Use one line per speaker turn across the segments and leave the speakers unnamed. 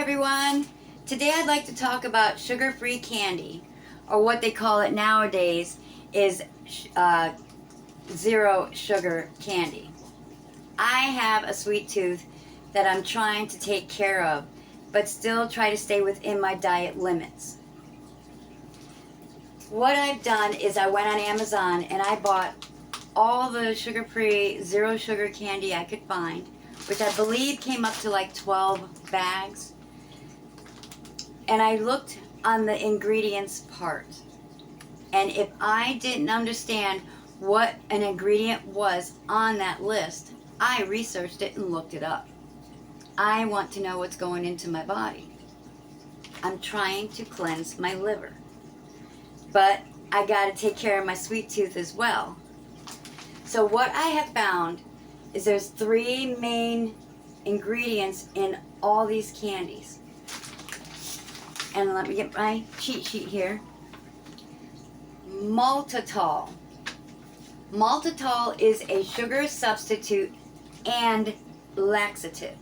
everyone. Today I'd like to talk about sugar-free candy, or what they call it nowadays is zero sugar candy. I have a sweet tooth that I'm trying to take care of, but still try to stay within my diet limits. What I've done is I went on Amazon and I bought all the sugar-free, zero sugar candy I could find, which I believe came up to like 12 bags. And I looked on the ingredients part. And if I didn't understand what an ingredient was on that list, I researched it and looked it up. I want to know what's going into my body. I'm trying to cleanse my liver. But I got to take care of my sweet tooth as well. So what I have found is there's 3 main ingredients in all these candies. And let me get my cheat sheet here. Maltitol. Maltitol is a sugar substitute and laxative.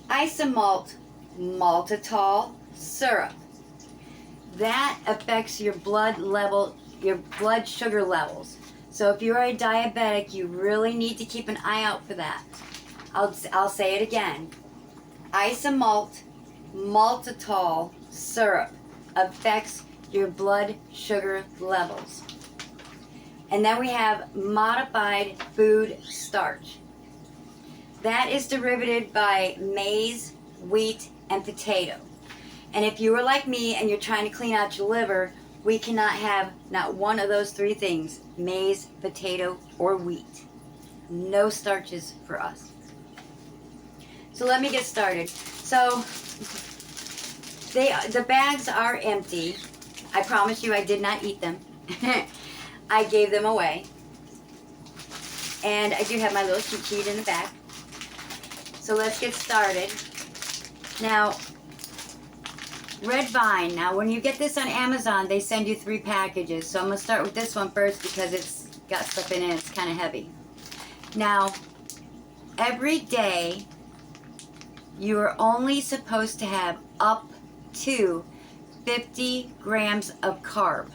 Isomalt maltitol syrup. That affects your blood level, your blood sugar levels. So if you're a diabetic, you really need to keep an eye out for that. I'll say it again. Isomalt maltitol syrup affects your blood sugar levels. And then we have modified food starch. That is derived by maize, wheat, and potato. And if you are like me and you're trying to clean out your liver, we cannot have not one of those 3 things: maize, potato, or wheat. No starches for us. So let me get started. So the bags are empty. I promise you I did not eat them. I gave them away. And I do have my little cheat sheet in the back. So let's get started. Now, Red Vine. Now, when you get this on Amazon, they send you 3 packages. So I'm going to start with this one first because it's got stuff in it. It's kind of heavy. Now, every day, you are only supposed to have up to 50 grams of carb.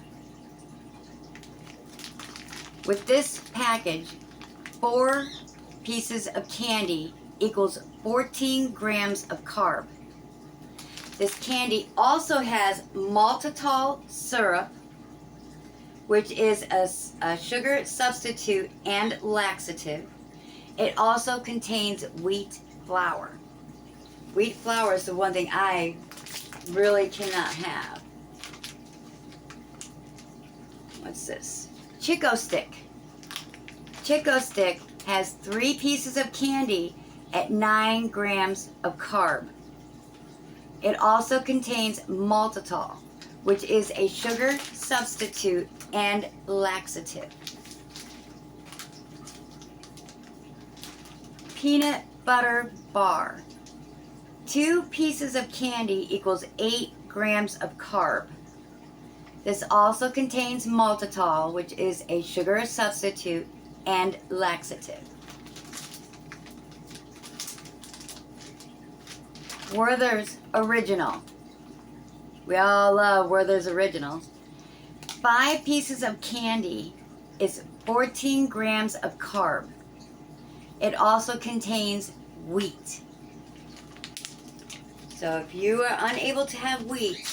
With this package, 4 pieces of candy equals 14 grams of carb. This candy also has maltitol syrup, which is a sugar substitute and laxative. It also contains wheat flour. Wheat flour is the one thing I really cannot have. What's this? Chico Stick. Chico Stick has 3 pieces of candy at 9 grams of carb. It also contains maltitol, which is a sugar substitute and laxative. Peanut butter bar. 2 pieces of candy equals 8 grams of carb. This also contains maltitol, which is a sugar substitute and laxative. Werther's Original. We all love Werther's Originals. 5 pieces of candy is 14 grams of carb. It also contains wheat. So if you are unable to have wheat,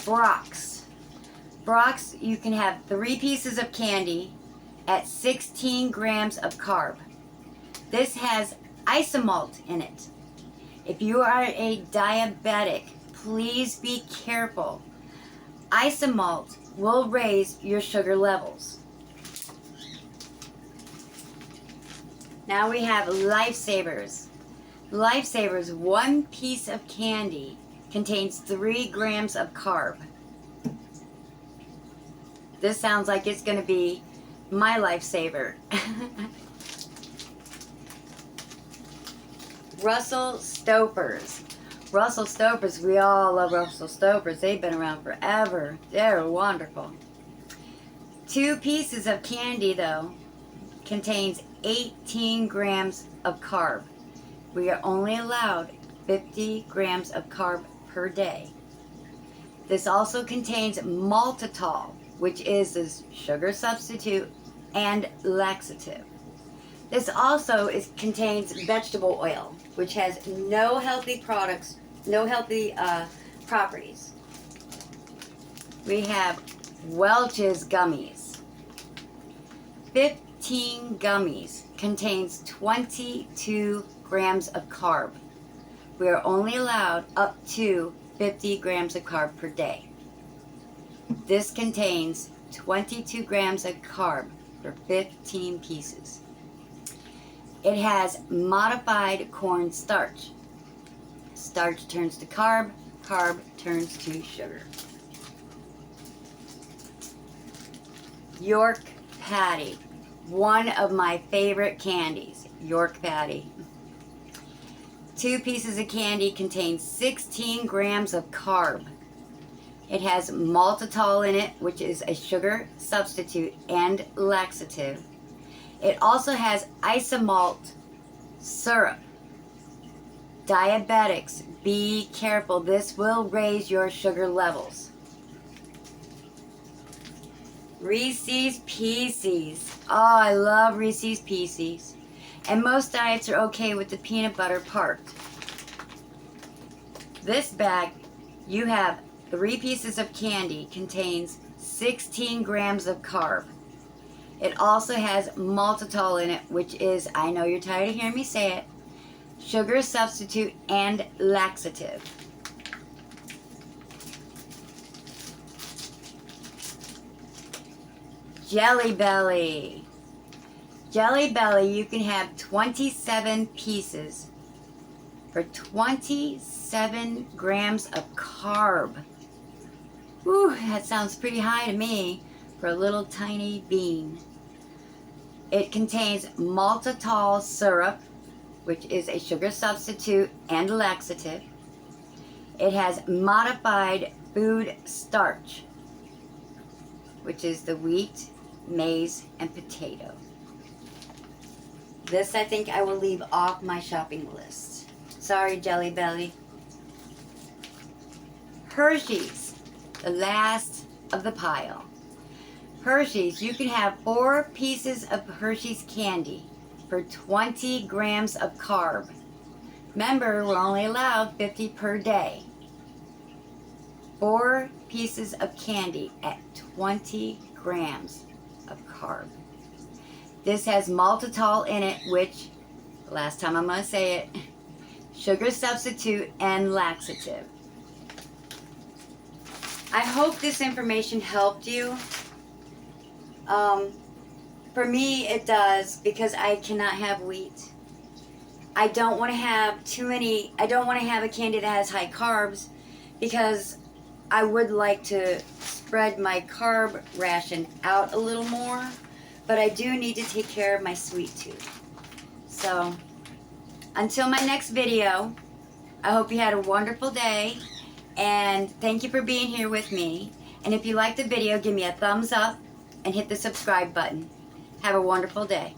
Brach's. Brach's, you can have 3 pieces of candy at 16 grams of carb. This has isomalt in it. If you are a diabetic, please be careful. Isomalt will raise your sugar levels. Now we have Lifesavers. Lifesavers, 1 piece of candy contains 3 grams of carb. This sounds like it's going to be my lifesaver. Russell Stouffer's. Russell Stouffer's, we all love Russell Stouffer's. They've been around forever. They're wonderful. 2 pieces of candy, though, contains 18 grams of carb. We are only allowed 50 grams of carb per day. This also contains maltitol, which is a sugar substitute and laxative. This also contains vegetable oil, which has no healthy properties. We have Welch's gummies. 15 gummies contains 22 grams of carb. We are only allowed up to 50 grams of carb per day. This contains 22 grams of carb for 15 pieces. It has modified corn starch. Starch turns to carb, carb turns to sugar. York Patty, one of my favorite candies, York Patty. 2 pieces of candy contain 16 grams of carb. It has maltitol in it, which is a sugar substitute and laxative. It also has isomalt syrup. Diabetics, be careful. This will raise your sugar levels. Reese's Pieces. Oh, I love Reese's Pieces. And most diets are okay with the peanut butter part. This bag, you have 3 pieces of candy, contains 16 grams of carb. It also has maltitol in it, which is, I know you're tired of hearing me say it, sugar substitute and laxative. Jelly Belly. Jelly Belly, you can have 27 pieces for 27 grams of carb. Whew, that sounds pretty high to me for a little tiny bean. It contains maltitol syrup, which is a sugar substitute and laxative. It has modified food starch, which is the wheat, maize, and potato. This I think I will leave off my shopping list. Sorry, Jelly Belly. Hershey's, the last of the pile. Hershey's, you can have 4 pieces of Hershey's candy for 20 grams of carb. Remember, we're only allowed 50 per day. 4 pieces of candy at 20 grams of carb. This has maltitol in it, which, last time I'm going to say it, sugar substitute and laxative. I hope this information helped you. For me, it does, because I cannot have wheat. I don't want to have I don't want to have a candy that has high carbs, because I would like to spread my carb ration out a little more, but I do need to take care of my sweet tooth. So, until my next video, I hope you had a wonderful day, and thank you for being here with me. And if you liked the video, give me a thumbs up and hit the subscribe button. Have a wonderful day.